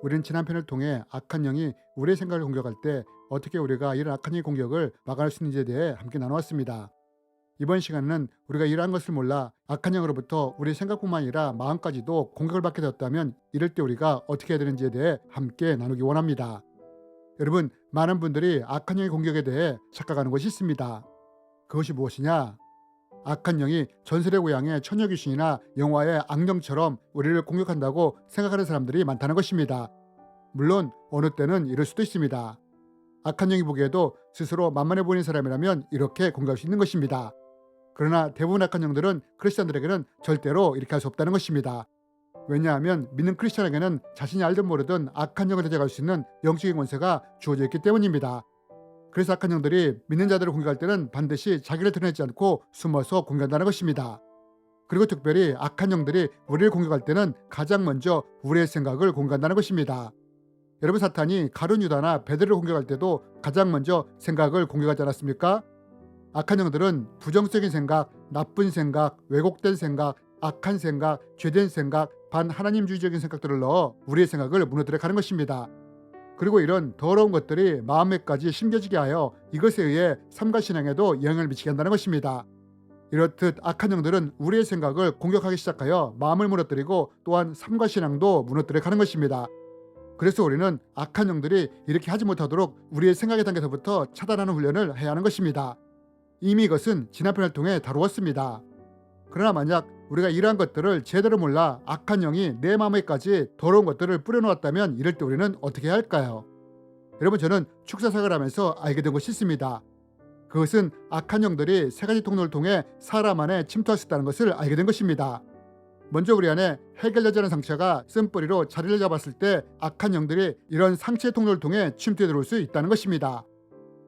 우리는 지난 편을 통해 악한 영이 우리의 생각을 공격할 때 어떻게 우리가 이런 악한 영의 공격을 막아낼 수 있는지에 대해 함께 나누었습니다. 이번 시간에는 우리가 이러한 것을 몰라 악한 영으로부터 우리 생각뿐만 아니라 마음까지도 공격을 받게 되었다면 이럴 때 우리가 어떻게 해야 되는지에 대해 함께 나누기 원합니다. 여러분, 많은 분들이 악한 영의 공격에 대해 착각하는 것이 있습니다. 그것이 무엇이냐? 악한 영이 전설의 고향의 처녀 귀신이나 영화의 악령처럼 우리를 공격한다고 생각하는 사람들이 많다는 것입니다. 물론 어느 때는 이럴 수도 있습니다. 악한 영이 보기에도 스스로 만만해 보이는 사람이라면 이렇게 공격할 수 있는 것입니다. 그러나 대부분 악한 영들은 크리스찬들에게는 절대로 이렇게 할 수 없다는 것입니다. 왜냐하면 믿는 크리스찬에게는 자신이 알든 모르든 악한 영을 대적할 수 있는 영적인 권세가 주어져 있기 때문입니다. 그래서 악한 영들이 믿는 자들을 공격할 때는 반드시 자기를 드러내지 않고 숨어서 공격한다는 것입니다. 그리고 특별히 악한 영들이 우리를 공격할 때는 가장 먼저 우리의 생각을 공격한다는 것입니다. 여러분, 사탄이 가룟 유다나 베드로를 공격할 때도 가장 먼저 생각을 공격하지 않았습니까? 악한 영들은 부정적인 생각, 나쁜 생각, 왜곡된 생각, 악한 생각, 죄된 생각, 반하나님주의적인 생각들을 넣어 우리의 생각을 무너뜨려 가는 것입니다. 그리고 이런 더러운 것들이 마음에까지 심겨지게 하여 이것에 의해 삼가 신앙에도 영향을 미치게 한다는 것입니다. 이렇듯 악한 영들은 우리의 생각을 공격하기 시작하여 마음을 무너뜨리고 또한 삼가 신앙도 무너뜨려 가는 것입니다. 그래서 우리는 악한 영들이 이렇게 하지 못하도록 우리의 생각의 단계에서부터 차단하는 훈련을 해야 하는 것입니다. 이미 이것은 지난 편을 통해 다루었습니다. 그러나 만약 우리가 이러한 것들을 제대로 몰라 악한 영이 내 마음에까지 더러운 것들을 뿌려놓았다면 이럴 때 우리는 어떻게 해야 할까요? 여러분, 저는 축사사역을 하면서 알게 된 것이 있습니다. 그것은 악한 영들이 세 가지 통로를 통해 사람 안에 침투할 수 있다는 것을 알게 된 것입니다. 먼저 우리 안에 해결되지 않은 상처가 쓴뿌리로 자리를 잡았을 때 악한 영들이 이런 상처의 통로를 통해 침투해 들어올 수 있다는 것입니다.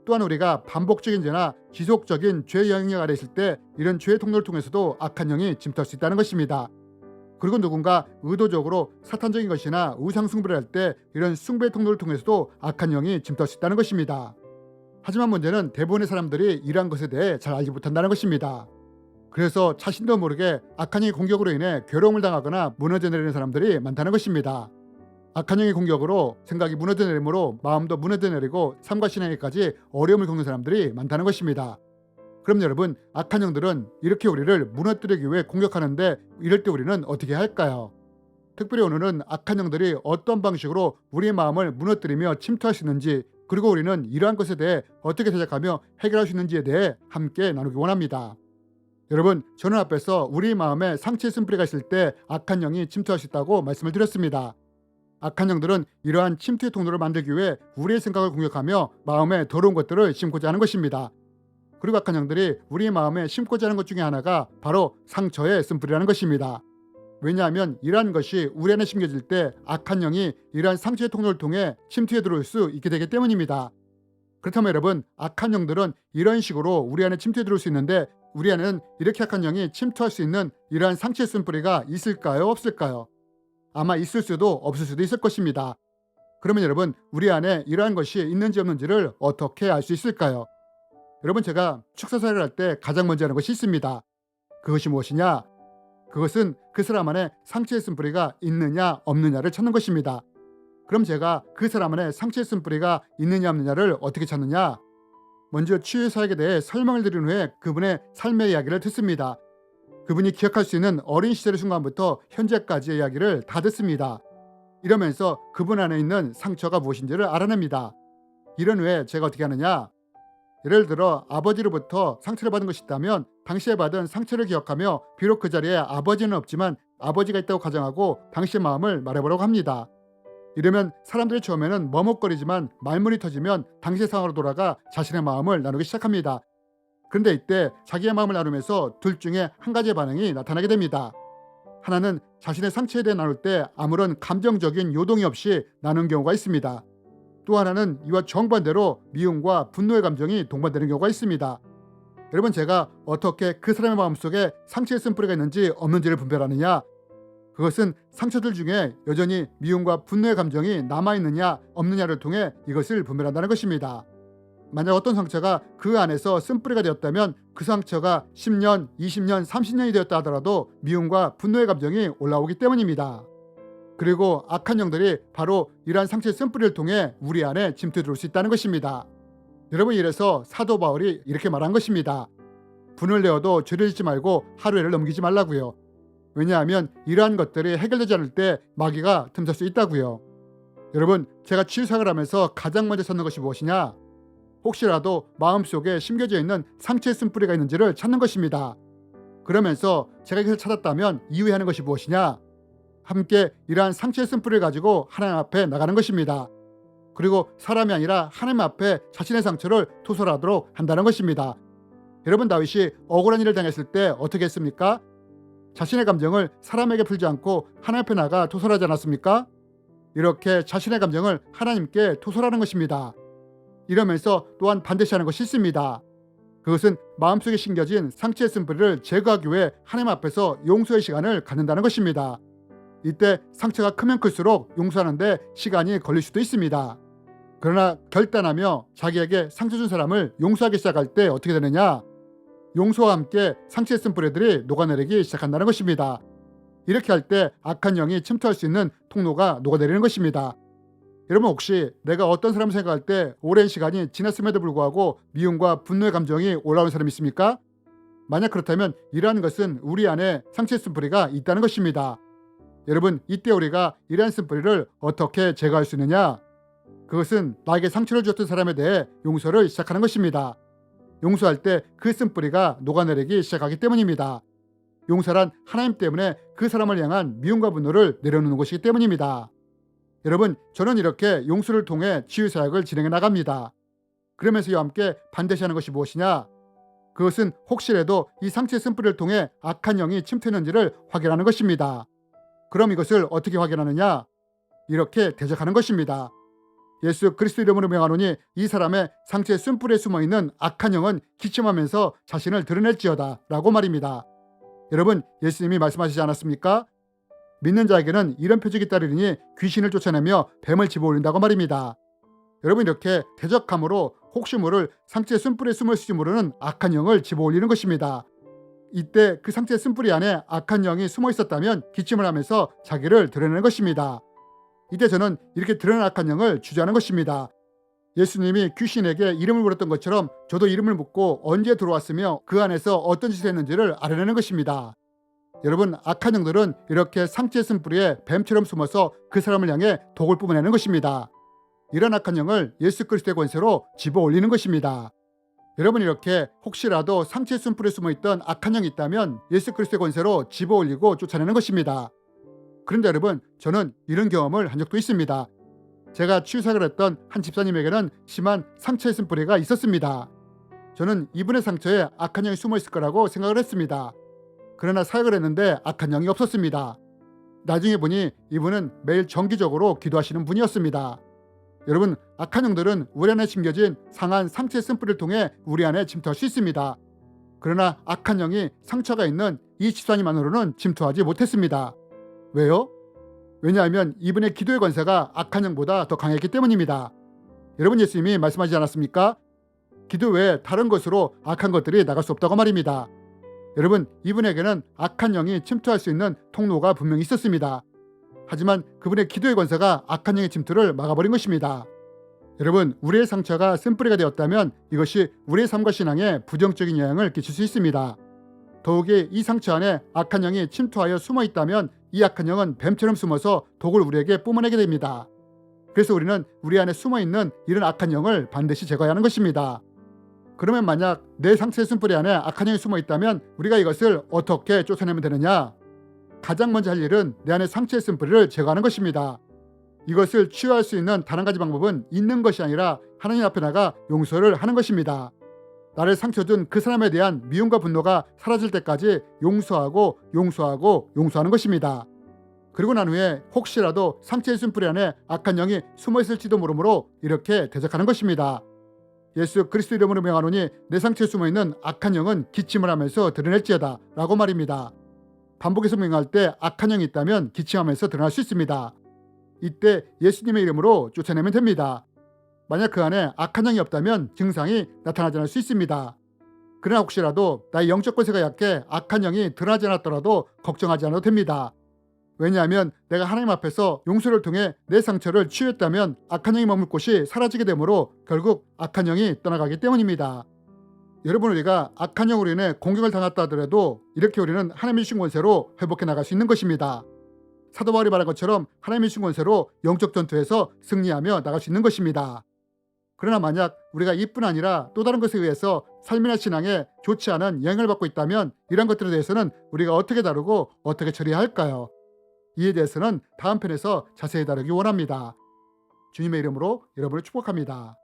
또한 우리가 반복적인 죄나 지속적인 죄의 영향력 아래 있을 때 이런 죄의 통로를 통해서도 악한 영이 침투할 수 있다는 것입니다. 그리고 누군가 의도적으로 사탄적인 것이나 우상 숭배를 할 때 이런 숭배의 통로를 통해서도 악한 영이 침투할 수 있다는 것입니다. 하지만 문제는 대부분의 사람들이 이러한 것에 대해 잘 알지 못한다는 것입니다. 그래서 자신도 모르게 악한 영의 공격으로 인해 괴로움을 당하거나 무너져 내리는 사람들이 많다는 것입니다. 악한 영의 공격으로 생각이 무너져 내리므로 마음도 무너져 내리고 삶과 신앙에까지 어려움을 겪는 사람들이 많다는 것입니다. 그럼 여러분, 악한 영들은 이렇게 우리를 무너뜨리기 위해 공격하는데 이럴 때 우리는 어떻게 할까요? 특별히 오늘은 악한 영들이 어떤 방식으로 우리의 마음을 무너뜨리며 침투할 수 있는지, 그리고 우리는 이러한 것에 대해 어떻게 대적하며 해결할 수 있는지에 대해 함께 나누기 원합니다. 여러분, 저는 앞에서 우리 마음에 상처의 쓴뿌리가 있을 때 악한 영이 침투할 수 있다고 말씀을 드렸습니다. 악한 영들은 이러한 침투의 통로를 만들기 위해 우리의 생각을 공격하며 마음에 더러운 것들을 심고자 하는 것입니다. 그리고 악한 영들이 우리 마음에 심고자 하는 것 중에 하나가 바로 상처의 쓴뿌리라는 것입니다. 왜냐하면 이러한 것이 우리 안에 심겨질 때 악한 영이 이러한 상처의 통로를 통해 침투해 들어올 수 있게 되기 때문입니다. 그렇다면 여러분, 악한 영들은 이런 식으로 우리 안에 침투해 들어올 수 있는데 우리 안에는 이렇게 악한 영이 침투할 수 있는 이러한 상처의 쓴뿌리가 있을까요? 없을까요? 아마 있을 수도 없을 수도 있을 것입니다. 그러면 여러분, 우리 안에 이러한 것이 있는지 없는지를 어떻게 알 수 있을까요? 여러분, 제가 축사사역을 할 때 가장 먼저 하는 것이 있습니다. 그것이 무엇이냐? 그것은 그 사람 안에 상처의 쓴뿌리가 있느냐 없느냐를 찾는 것입니다. 그럼 제가 그 사람 안에 상처의 쓴뿌리가 있느냐 없느냐를 어떻게 찾느냐? 먼저 치유의 사역에 대해 설명을 드린 후에 그분의 삶의 이야기를 듣습니다. 그분이 기억할 수 있는 어린 시절의 순간부터 현재까지의 이야기를 다 듣습니다. 이러면서 그분 안에 있는 상처가 무엇인지를 알아냅니다. 이런 후에 제가 어떻게 하느냐? 예를 들어 아버지로부터 상처를 받은 것이 있다면 당시에 받은 상처를 기억하며 비록 그 자리에 아버지는 없지만 아버지가 있다고 가정하고 당시의 마음을 말해보려고 합니다. 이러면 사람들이 처음에는 머뭇거리지만 말문이 터지면 당시의 상황으로 돌아가 자신의 마음을 나누기 시작합니다. 그런데 이때 자기의 마음을 나누면서 둘 중에 한 가지의 반응이 나타나게 됩니다. 하나는 자신의 상처에 대해 나눌 때 아무런 감정적인 요동이 없이 나눈 경우가 있습니다. 또 하나는 이와 정반대로 미움과 분노의 감정이 동반되는 경우가 있습니다. 여러분, 제가 어떻게 그 사람의 마음속에 상처의 쓴뿌리가 있는지 없는지를 분별하느냐? 그것은 상처들 중에 여전히 미움과 분노의 감정이 남아있느냐 없느냐를 통해 이것을 분별한다는 것입니다. 만약 어떤 상처가 그 안에서 쓴뿌리가 되었다면 그 상처가 10년, 20년, 30년이 되었다 하더라도 미움과 분노의 감정이 올라오기 때문입니다. 그리고 악한 영들이 바로 이러한 상처의 쓴뿌리를 통해 우리 안에 침투해 들어올 수 있다는 것입니다. 여러분, 이래서 사도 바울이 이렇게 말한 것입니다. 분을 내어도 죄를 짓지 말고 하루를 넘기지 말라고요. 왜냐하면 이러한 것들이 해결되지 않을 때 마귀가 틈설 수 있다고요. 여러분, 제가 치유사역을 하면서 가장 먼저 찾는 것이 무엇이냐? 혹시라도 마음속에 심겨져 있는 상처의 쓴뿌리가 있는지를 찾는 것입니다. 그러면서 제가 이것을 찾았다면 이후에 하는 것이 무엇이냐? 함께 이러한 상처의 쓴뿌리를 가지고 하나님 앞에 나가는 것입니다. 그리고 사람이 아니라 하나님 앞에 자신의 상처를 토설하도록 한다는 것입니다. 여러분, 다윗이 억울한 일을 당했을 때 어떻게 했습니까? 자신의 감정을 사람에게 풀지 않고 하나님 앞에 나가 토설하지 않았습니까? 이렇게 자신의 감정을 하나님께 토설하는 것입니다. 이러면서 또한 반드시 하는 것이 있습니다. 그것은 마음속에 심겨진 상처의 쓴뿌리를 제거하기 위해 하나님 앞에서 용서의 시간을 갖는다는 것입니다. 이때 상처가 크면 클수록 용서하는 데 시간이 걸릴 수도 있습니다. 그러나 결단하며 자기에게 상처 준 사람을 용서하기 시작할 때 어떻게 되느냐? 용서와 함께 상처의 쓴뿌리들이 녹아내리기 시작한다는 것입니다. 이렇게 할 때 악한 영이 침투할 수 있는 통로가 녹아내리는 것입니다. 여러분, 혹시 내가 어떤 사람을 생각할 때 오랜 시간이 지났음에도 불구하고 미움과 분노의 감정이 올라오는 사람이 있습니까? 만약 그렇다면 이러한 것은 우리 안에 상처의 쓴뿌리가 있다는 것입니다. 여러분, 이때 우리가 이러한 쓴뿌리를 어떻게 제거할 수 있느냐? 그것은 나에게 상처를 주었던 사람에 대해 용서를 시작하는 것입니다. 용서할 때 그 쓴뿌리가 녹아내리기 시작하기 때문입니다. 용서란 하나님 때문에 그 사람을 향한 미움과 분노를 내려놓는 것이기 때문입니다. 여러분, 저는 이렇게 용서를 통해 치유사역을 진행해 나갑니다. 그러면서 이와 함께 반드시 하는 것이 무엇이냐? 그것은 혹시라도 이 상처의 쓴뿌리를 통해 악한 영이 침투했는지를 확인하는 것입니다. 그럼 이것을 어떻게 확인하느냐? 이렇게 대적하는 것입니다. 예수 그리스도 이름으로 명하노니 이 사람의 상처의 쓴뿌리에 숨어있는 악한 영은 기침하면서 자신을 드러낼지어다 라고 말입니다. 여러분, 예수님이 말씀하시지 않았습니까? 믿는 자에게는 이런 표적이 따르리니 귀신을 쫓아내며 뱀을 집어올린다고 말입니다. 여러분, 이렇게 대적함으로 혹시 모를 상처의 쓴뿌리에 숨어있을지 모르는 악한 영을 집어올리는 것입니다. 이때 그 상처의 쓴뿌리 안에 악한 영이 숨어 있었다면 기침을 하면서 자기를 드러내는 것입니다. 이때 저는 이렇게 드러난 악한 영을 주저하는 것입니다. 예수님이 귀신에게 이름을 물었던 것처럼 저도 이름을 묻고 언제 들어왔으며 그 안에서 어떤 짓을 했는지를 알아내는 것입니다. 여러분, 악한 영들은 이렇게 상처의 쓴뿌리에 뱀처럼 숨어서 그 사람을 향해 독을 뿜어내는 것입니다. 이런 악한 영을 예수 그리스도의 권세로 집어올리는 것입니다. 여러분, 이렇게 혹시라도 상처의 쓴뿌리에 숨어있던 악한 영이 있다면 예수 그리스도의 권세로 집어올리고 쫓아내는 것입니다. 그런데 여러분, 저는 이런 경험을 한 적도 있습니다. 제가 치유사역을 했던 한 집사님에게는 심한 상처의 쓴뿌리가 있었습니다. 저는 이분의 상처에 악한 영이 숨어 있을 거라고 생각을 했습니다. 그러나 사역을 했는데 악한 영이 없었습니다. 나중에 보니 이분은 매일 정기적으로 기도하시는 분이었습니다. 여러분, 악한 영들은 우리 안에 심겨진 상한 상처의 쓴뿌리를 통해 우리 안에 침투할 수 있습니다. 그러나 악한 영이 상처가 있는 이 집사님 안으로는 침투하지 못했습니다. 왜요? 왜냐하면 이분의 기도의 권세가 악한 영보다 더 강했기 때문입니다. 여러분, 예수님이 말씀하지 않았습니까? 기도 외에 다른 것으로 악한 것들이 나갈 수 없다고 말입니다. 여러분, 이분에게는 악한 영이 침투할 수 있는 통로가 분명히 있었습니다. 하지만 그분의 기도의 권세가 악한 영의 침투를 막아버린 것입니다. 여러분, 우리의 상처가 쓴뿌리가 되었다면 이것이 우리의 삶과 신앙에 부정적인 영향을 끼칠 수 있습니다. 더욱이 이 상처 안에 악한 영이 침투하여 숨어 있다면 이 악한 영은 뱀처럼 숨어서 독을 우리에게 뿜어내게 됩니다. 그래서 우리는 우리 안에 숨어 있는 이런 악한 영을 반드시 제거해야 하는 것입니다. 그러면 만약 내 상처의 쓴뿌리 안에 악한 영이 숨어 있다면 우리가 이것을 어떻게 쫓아내면 되느냐? 가장 먼저 할 일은 내 안에 상처의 쓴뿌리를 제거하는 것입니다. 이것을 치유할 수 있는 단 한 가지 방법은 있는 것이 아니라 하나님 앞에 나가 용서를 하는 것입니다. 나를 상처 준 그 사람에 대한 미움과 분노가 사라질 때까지 용서하고 용서하는 것입니다. 그리고 난 후에 혹시라도 상처의 쓴뿌리 안에 악한 영이 숨어 있을지도 모르므로 이렇게 대적하는 것입니다. 예수 그리스도 이름으로 명하노니 내 상처에 숨어 있는 악한 영은 기침을 하면서 드러낼지어다 라고 말입니다. 반복해서 명할 때 악한 영이 있다면 기침하면서 드러날 수 있습니다. 이때 예수님의 이름으로 쫓아내면 됩니다. 만약 그 안에 악한 영이 없다면 증상이 나타나지 않을 수 있습니다. 그러나 혹시라도 나의 영적 권세가 약해 악한 영이 드러나지 않았더라도 걱정하지 않아도 됩니다. 왜냐하면 내가 하나님 앞에서 용서를 통해 내 상처를 치유했다면 악한 영이 머물 곳이 사라지게 되므로 결국 악한 영이 떠나가기 때문입니다. 여러분, 우리가 악한 영으로 인해 공격을 당했다 하더라도 이렇게 우리는 하나님의 주신 권세로 회복해 나갈 수 있는 것입니다. 사도 바울이 말한 것처럼 하나님의 주신 권세로 영적 전투에서 승리하며 나갈 수 있는 것입니다. 그러나 만약 우리가 이뿐 아니라 또 다른 것에 의해서 삶이나 신앙에 좋지 않은 영향을 받고 있다면 이런 것들에 대해서는 우리가 어떻게 다루고 어떻게 처리해야 할까요? 이에 대해서는 다음 편에서 자세히 다루기 원합니다. 주님의 이름으로 여러분을 축복합니다.